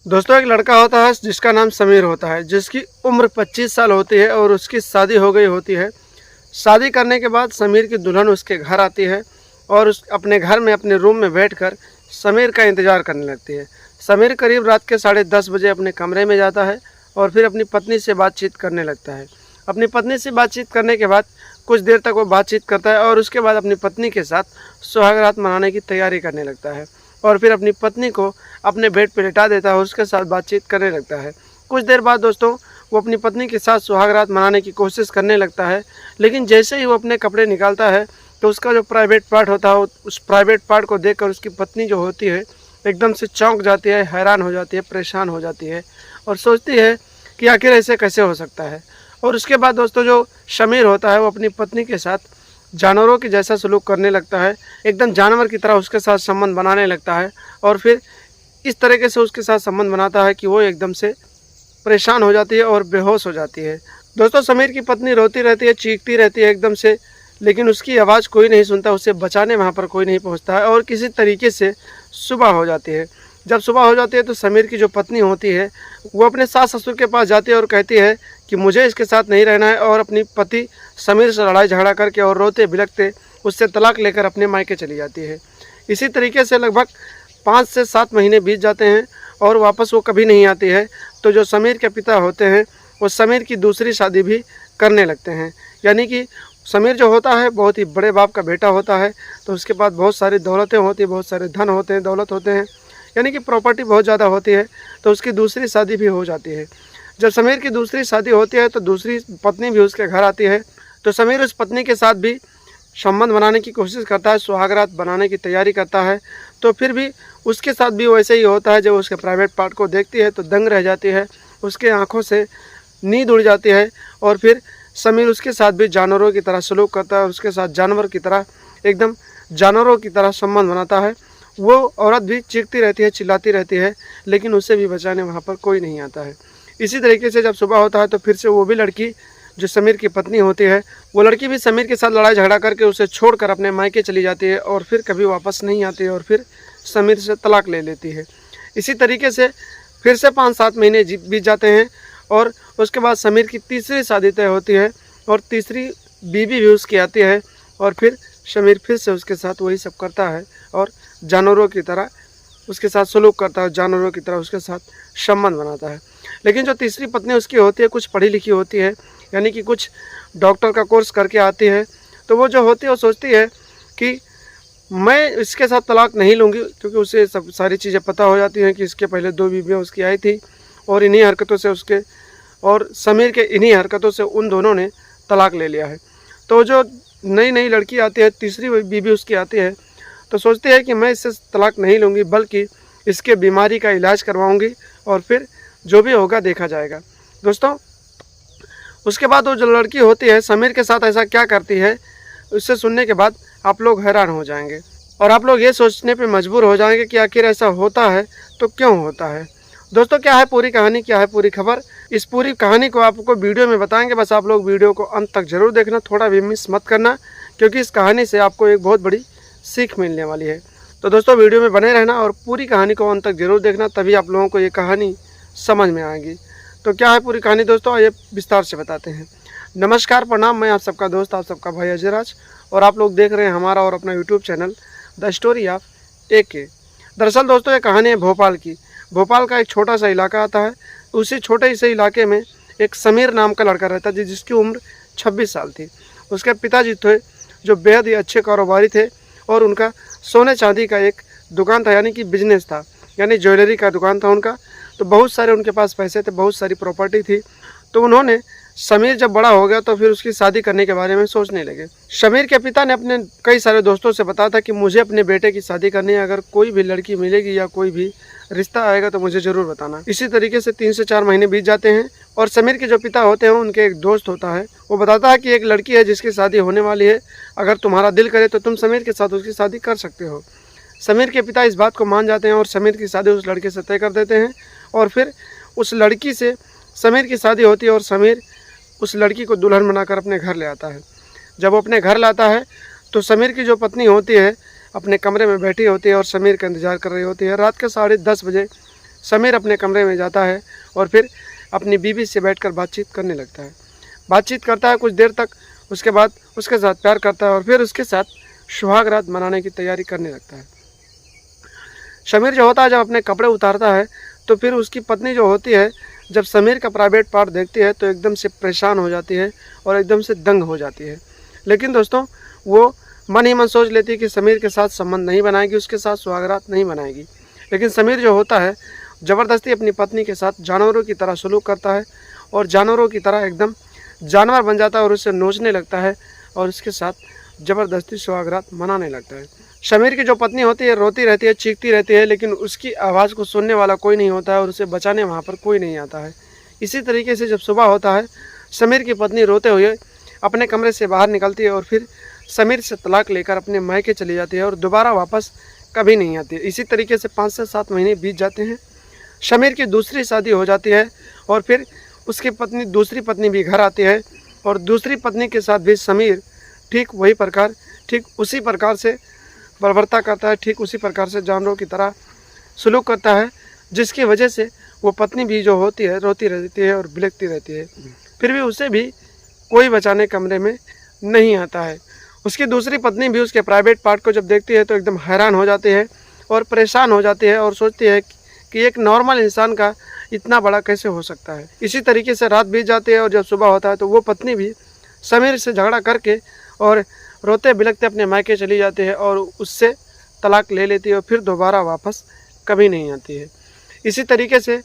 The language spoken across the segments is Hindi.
दोस्तों एक लड़का होता है जिसका नाम समीर होता है, जिसकी उम्र 25 साल होती है और उसकी शादी हो गई होती है। शादी करने के बाद समीर की दुल्हन उसके घर आती है और उस अपने घर में अपने रूम में बैठकर समीर का इंतज़ार करने लगती है। समीर करीब रात के 10:30 बजे अपने कमरे में जाता है और फिर अपनी पत्नी से बातचीत करने लगता है। अपनी पत्नी से बातचीत करने के बाद कुछ देर तक वो बातचीत करता है और उसके बाद अपनी पत्नी के साथ सुहागरात मनाने की तैयारी करने लगता है और फिर अपनी पत्नी को अपने बेड पर लेटा देता है और उसके साथ बातचीत करने लगता है। कुछ देर बाद दोस्तों वो अपनी पत्नी के साथ सुहागरात मनाने की कोशिश करने लगता है, लेकिन जैसे ही वो अपने कपड़े निकालता है तो उसका जो प्राइवेट पार्ट होता है उस प्राइवेट पार्ट को देखकर उसकी पत्नी जो होती है एकदम से चौंक जाती है, हैरान हो जाती है, परेशान हो जाती है और सोचती है कि आखिर ऐसे कैसे हो सकता है। और उसके बाद दोस्तों जो समीर होता है वो अपनी पत्नी के साथ जानवरों की जैसा सलूक करने लगता है, एकदम जानवर की तरह उसके साथ संबंध बनाने लगता है और फिर इस तरीके से उसके साथ संबंध बनाता है कि वो एकदम से परेशान हो जाती है और बेहोश हो जाती है। दोस्तों समीर की पत्नी रोती रहती है, चीखती रहती है एकदम से, लेकिन उसकी आवाज़ कोई नहीं सुनता, उसे बचाने वहाँ पर कोई नहीं पहुँचता है और किसी तरीके से सुबह हो जाती है। जब सुबह हो जाती है तो समीर की जो पत्नी होती है वो अपने सास ससुर के पास जाती है और कहती है कि मुझे इसके साथ नहीं रहना है और अपनी पति समीर से लड़ाई झगड़ा करके और रोते बिलखते उससे तलाक लेकर अपने मायके चली जाती है। इसी तरीके से लगभग 5 से 7 महीने बीत जाते हैं और वापस वो कभी नहीं आती है। तो जो समीर के पिता होते हैं वो समीर की दूसरी शादी भी करने लगते हैं, यानी कि समीर जो होता है बहुत ही बड़े बाप का बेटा होता है, तो उसके पास बहुत सारी दौलतें होती हैं, बहुत सारे धन होते हैं, दौलत होते हैं, यानी कि प्रॉपर्टी बहुत ज़्यादा होती है। तो उसकी दूसरी शादी भी हो जाती है। जब समीर की दूसरी शादी होती है तो दूसरी पत्नी भी उसके घर आती है। तो समीर उस पत्नी के साथ भी संबंध बनाने की कोशिश करता है, सुहागरात बनाने की तैयारी करता है। तो फिर भी उसके साथ भी वैसे ही होता है। जब उसके प्राइवेट पार्ट को देखती है तो दंग रह जाती है, उसके आँखों से नींद उड़ जाती है और फिर समीर उसके साथ भी जानवरों की तरह सलूक करता है, उसके साथ जानवर की तरह एकदम जानवरों की तरह संबंध बनाता है। वो औरत भी चीखती रहती है, चिल्लाती रहती है, लेकिन उसे भी बचाने वहाँ पर कोई नहीं आता है। इसी तरीके से जब सुबह होता है तो फिर से वो भी लड़की जो समीर की पत्नी होती है वो लड़की भी समीर के साथ लड़ाई झगड़ा करके उसे छोड़कर अपने मायके चली जाती है और फिर कभी वापस नहीं आती है और फिर समीर से तलाक ले लेती है। इसी तरीके से फिर से 5-7 महीने बीत जाते हैं और उसके बाद समीर की तीसरी शादी तय होती है और तीसरी बीवी भी उसकी आती है और फिर समीर फिर से उसके साथ वही सब करता है और जानवरों की तरह उसके साथ सलूक करता है, जानवरों की तरह उसके साथ संबंध बनाता है। लेकिन जो तीसरी पत्नी उसकी होती है कुछ पढ़ी लिखी होती है, यानी कि कुछ डॉक्टर का कोर्स करके आती है। तो वो जो होती है वो सोचती है कि मैं इसके साथ तलाक नहीं लूँगी, क्योंकि उसे सब सारी चीज़ें पता हो जाती हैं कि इसके पहले 2 बीवियाँ उसकी आई थी और इन्हीं हरकतों से उसके और समीर के इन्हीं हरकतों से उन दोनों ने तलाक ले लिया है। तो जो नई नई लड़की आती है, तीसरी बीवी उसकी आती है, तो सोचती है कि मैं इससे तलाक नहीं लूँगी बल्कि इसके बीमारी का इलाज करवाऊँगी और फिर जो भी होगा देखा जाएगा। दोस्तों उसके बाद वो जो लड़की होती है समीर के साथ ऐसा क्या करती है, उससे सुनने के बाद आप लोग हैरान हो जाएंगे और आप लोग ये सोचने पे मजबूर हो जाएंगे कि आखिर ऐसा होता है तो क्यों होता है। दोस्तों क्या है पूरी कहानी, क्या है पूरी खबर, इस पूरी कहानी को आपको वीडियो में बताएंगे। बस आप लोग वीडियो को अंत तक जरूर देखना, थोड़ा भी मिस मत करना, क्योंकि इस कहानी से आपको एक बहुत बड़ी सीख मिलने वाली है। तो दोस्तों वीडियो में बने रहना और पूरी कहानी को अंत तक जरूर देखना, तभी आप लोगों को ये कहानी समझ में आएगी। तो क्या है पूरी कहानी दोस्तों, आइए विस्तार से बताते हैं। नमस्कार, प्रणाम, मैं आप सबका दोस्त, आप सबका भाई अजय राज और आप लोग देख रहे हैं हमारा और अपना YouTube channel the story of AK। दरअसल दोस्तों ये कहानी है भोपाल की। भोपाल का एक छोटा सा इलाका आता है, उसी छोटे से इलाके में एक समीर नाम का लड़का रहता है जिसकी उम्र 26 साल थी। उसके पिताजी थे जो बेहद ही अच्छे कारोबारी थे और उनका सोने चांदी का एक दुकान था, यानी कि बिजनेस था, यानी ज्वेलरी का दुकान था उनका। तो बहुत सारे उनके पास पैसे थे, बहुत सारी प्रॉपर्टी थी। तो उन्होंने समीर जब बड़ा हो गया तो फिर उसकी शादी करने के बारे में सोचने लगे। समीर के पिता ने अपने कई सारे दोस्तों से बताया था कि मुझे अपने बेटे की शादी करनी है, अगर कोई भी लड़की मिलेगी या कोई भी रिश्ता आएगा तो मुझे ज़रूर बताना। इसी तरीके से 3 से 4 महीने बीत जाते हैं और समीर के जो पिता होते हैं उनके एक दोस्त होता है, वो बताता है कि एक लड़की है जिसकी शादी होने वाली है, अगर तुम्हारा दिल करे तो तुम समीर के साथ उसकी शादी कर सकते हो। समीर के पिता इस बात को मान जाते हैं और समीर की शादी उस लड़के से तय कर देते हैं और फिर उस लड़की से समीर की शादी होती है और समीर उस लड़की को दुल्हन बनाकर अपने घर ले आता है। जब वो अपने घर लाता है तो समीर की जो पत्नी होती है अपने कमरे में बैठी होती है और समीर का इंतज़ार कर रही होती है। रात के 10:30 बजे समीर अपने कमरे में जाता है और फिर अपनी बीवी से बैठकर बातचीत करने लगता है। बातचीत करता है कुछ देर तक, उसके बाद उसके साथ प्यार करता है और फिर उसके साथ सुहाग रात मनाने की तैयारी करने लगता है। समीर जो होता है जब अपने कपड़े उतारता है तो फिर उसकी पत्नी जो होती है जब समीर का प्राइवेट पार्ट देखती है तो एकदम से परेशान हो जाती है और एकदम से दंग हो जाती है। लेकिन दोस्तों वो मन ही मन सोच लेती है कि समीर के साथ संबंध नहीं बनाएगी, उसके साथ सुहागरात नहीं बनाएगी। लेकिन समीर जो होता है ज़बरदस्ती अपनी पत्नी के साथ जानवरों की तरह सलूक करता है और जानवरों की तरह एकदम जानवर बन जाता है और उससे नोचने लगता है और उसके साथ ज़बरदस्ती सुहागरात मनाने लगता है। समीर की जो पत्नी होती है रोती रहती है, चीखती रहती है, लेकिन उसकी आवाज़ को सुनने वाला कोई नहीं होता है और उसे बचाने वहाँ पर कोई नहीं आता है। इसी तरीके से जब सुबह होता है समीर की पत्नी रोते हुए अपने कमरे से बाहर निकलती है और फिर समीर से तलाक लेकर अपने मायके चली जाती है और दोबारा वापस कभी नहीं आती है। इसी तरीके से 5 से 7 महीने बीत जाते हैं। समीर की दूसरी शादी हो जाती है और फिर उसकी दूसरी पत्नी भी घर आती है और दूसरी पत्नी के साथ भी समीर ठीक उसी प्रकार से बर्बरता करता है, ठीक उसी प्रकार से जानवरों की तरह सलूक करता है, जिसकी वजह से वो पत्नी भी जो होती है रोती रहती है और बिलखती रहती है। फिर भी उसे भी कोई बचाने कमरे में नहीं आता है। उसकी दूसरी पत्नी भी उसके प्राइवेट पार्ट को जब देखती है तो एकदम हैरान हो जाती है और परेशान हो जाती है और सोचती है कि एक नॉर्मल इंसान का इतना बड़ा कैसे हो सकता है। इसी तरीके से रात बीत जाती है और जब सुबह होता है तो वो पत्नी भी समीर से झगड़ा करके और रोते बिलखते अपने मायके चली जाती है और उससे तलाक ले लेती है और फिर दोबारा वापस कभी नहीं आती है। इसी तरीके से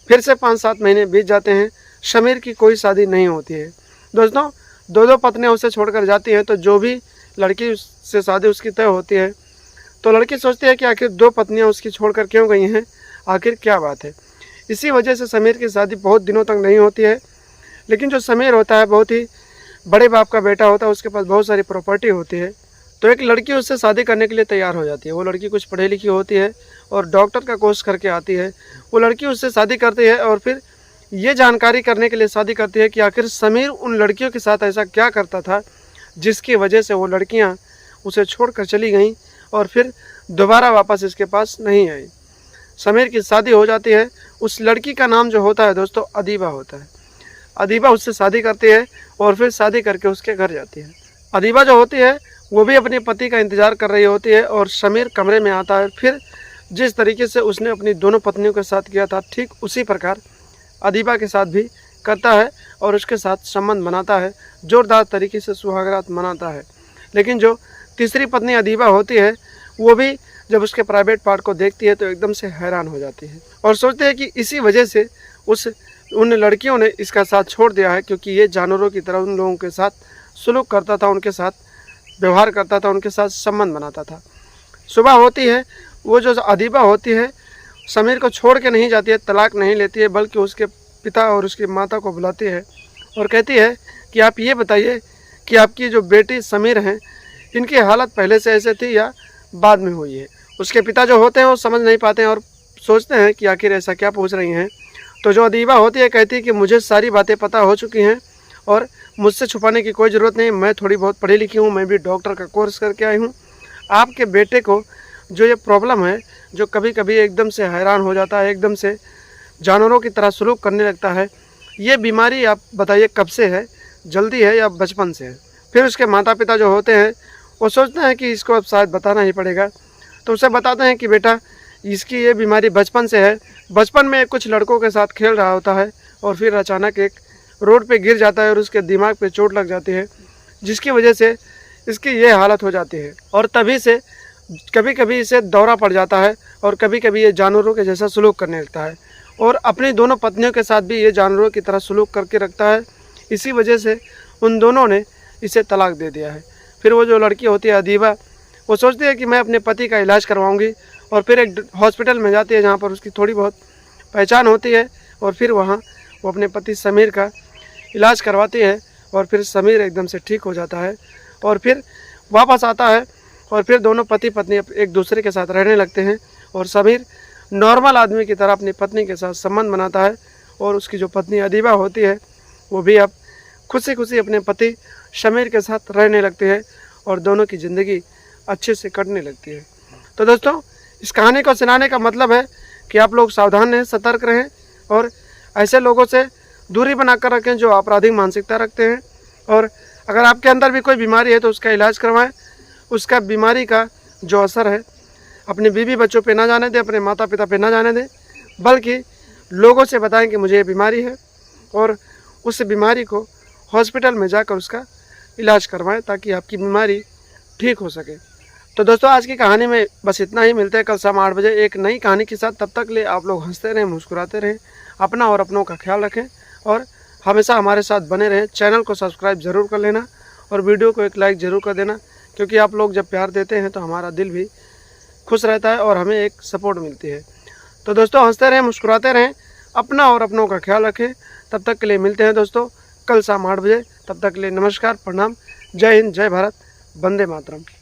फिर से 5-7 महीने बीत जाते हैं। समीर की कोई शादी नहीं होती है। दोस्तों 2 पत्नियां उसे छोड़कर जाती हैं तो जो भी लड़की से शादी उसकी तय होती है तो लड़की सोचती है कि आखिर 2 पत्नियां उसकी छोड़कर क्यों गई हैं, आखिर क्या बात है। इसी वजह से समीर की शादी बहुत दिनों तक नहीं होती है। लेकिन जो समीर होता है बहुत ही बड़े बाप का बेटा होता है, उसके पास बहुत सारी प्रॉपर्टी होती है, तो एक लड़की उससे शादी करने के लिए तैयार हो जाती है। वो लड़की कुछ पढ़ी लिखी होती है और डॉक्टर का कोर्स करके आती है। वो लड़की उससे शादी करती है और फिर ये जानकारी करने के लिए शादी करती है कि आखिर समीर उन लड़कियों के साथ ऐसा क्या करता था जिसकी वजह से वो लड़कियां उसे छोड़कर चली गईं और फिर दोबारा वापस इसके पास नहीं आई। समीर की शादी हो जाती है। उस लड़की का नाम जो होता है दोस्तों अदीबा होता है। अदीबा उससे शादी करती है और फिर शादी करके उसके घर जाती है। अदीबा जो होती है वो भी अपने पति का इंतज़ार कर रही होती है और समीर कमरे में आता है। फिर जिस तरीके से उसने अपनी दोनों पत्नियों के साथ किया था ठीक उसी प्रकार अदीबा के साथ भी करता है और उसके साथ संबंध बनाता है, जोरदार तरीके से सुहागरात मनाता है। लेकिन जो तीसरी पत्नी अदीबा होती है वो भी जब उसके प्राइवेट पार्ट को देखती है तो एकदम से हैरान हो जाती है और सोचती है कि इसी वजह से उन लड़कियों ने इसका साथ छोड़ दिया है, क्योंकि ये जानवरों की तरह उन लोगों के साथ सलूक करता था, उनके साथ व्यवहार करता था, उनके साथ संबंध बनाता था। सुबह होती है, वो जो अदीबा होती है समीर को छोड़ के नहीं जाती है, तलाक नहीं लेती है, बल्कि उसके पिता और उसकी माता को बुलाती है और कहती है कि आप ये बताइए कि आपकी जो बेटी समीर हैं इनकी हालत पहले से ऐसे थी या बाद में हुई है। उसके पिता जो होते हैं वो समझ नहीं पाते हैं और सोचते हैं कि आखिर ऐसा क्या पूछ रही हैं। तो जो अदीबा होती है कहती है कि मुझे सारी बातें पता हो चुकी हैं और मुझसे छुपाने की कोई ज़रूरत नहीं, मैं थोड़ी बहुत पढ़ी लिखी हूँ, मैं भी डॉक्टर का कोर्स करके आई हूँ। आपके बेटे को जो ये प्रॉब्लम है, जो कभी कभी एकदम से हैरान हो जाता है, एकदम से जानवरों की तरह सलूक करने लगता है, ये बीमारी आप बताइए कब से है, जल्दी है या बचपन से है। फिर उसके माता पिता जो होते हैं वो सोचते हैं कि इसको अब शायद बताना ही पड़ेगा, तो उसे बताते हैं कि बेटा इसकी ये बीमारी बचपन से है। बचपन में कुछ लड़कों के साथ खेल रहा होता है और फिर अचानक एक रोड पे गिर जाता है और उसके दिमाग पे चोट लग जाती है, जिसकी वजह से इसकी ये हालत हो जाती है। और तभी से कभी कभी इसे दौरा पड़ जाता है और कभी कभी ये जानवरों के जैसा सलूक करने लगता है और अपनी दोनों पत्नियों के साथ भी ये जानवरों की तरह सलूक करके रखता है। इसी वजह से उन दोनों ने इसे तलाक दे दिया है। फिर वो जो लड़की होती है अदीबा, वो सोचती है कि मैं अपने पति का इलाज करवाऊंगी और फिर एक हॉस्पिटल में जाती है जहाँ पर उसकी थोड़ी बहुत पहचान होती है और फिर वहाँ वो अपने पति समीर का इलाज करवाती है और फिर समीर एकदम से ठीक हो जाता है और फिर वापस आता है और फिर दोनों पति पत्नी एक दूसरे के साथ रहने लगते हैं और समीर नॉर्मल आदमी की तरह अपनी पत्नी के साथ संबंध बनाता है और उसकी जो पत्नी अदीबा होती है वो भी अब खुशी खुशी अपने पति समीर के साथ रहने लगती है और दोनों की ज़िंदगी अच्छे से कटने लगती है। तो दोस्तों इस कहानी को सुनाने का मतलब है कि आप लोग सावधान रहें, सतर्क रहें और ऐसे लोगों से दूरी बनाकर रखें जो आपराधिक मानसिकता रखते हैं। और अगर आपके अंदर भी कोई बीमारी है तो उसका इलाज करवाएं। उसका बीमारी का जो असर है अपने बीवी बच्चों पे ना जाने दें, अपने माता पिता पे ना जाने दें, बल्कि लोगों से बताएं कि मुझे ये बीमारी है और उस बीमारी को हॉस्पिटल में जाकर उसका इलाज करवाएं ताकि आपकी बीमारी ठीक हो सके। तो दोस्तों आज की कहानी में बस इतना ही। मिलते हैं कल शाम 8 बजे एक नई कहानी के साथ। तब तक ले आप लोग हंसते रहें, मुस्कुराते रहें, अपना और अपनों का ख्याल रखें और हमेशा हमारे साथ बने रहें। चैनल को सब्सक्राइब ज़रूर कर लेना और वीडियो को एक लाइक ज़रूर कर देना, क्योंकि आप लोग जब प्यार देते हैं तो हमारा दिल भी खुश रहता है और हमें एक सपोर्ट मिलती है। तो दोस्तों हंसते रहें, मुस्कुराते रहें, अपना और अपनों का ख्याल रखें। तब तक के लिए मिलते हैं दोस्तों कल शाम 8 बजे। तब तक के लिए नमस्कार, प्रणाम, जय हिंद, जय भारत, वंदे मातरम।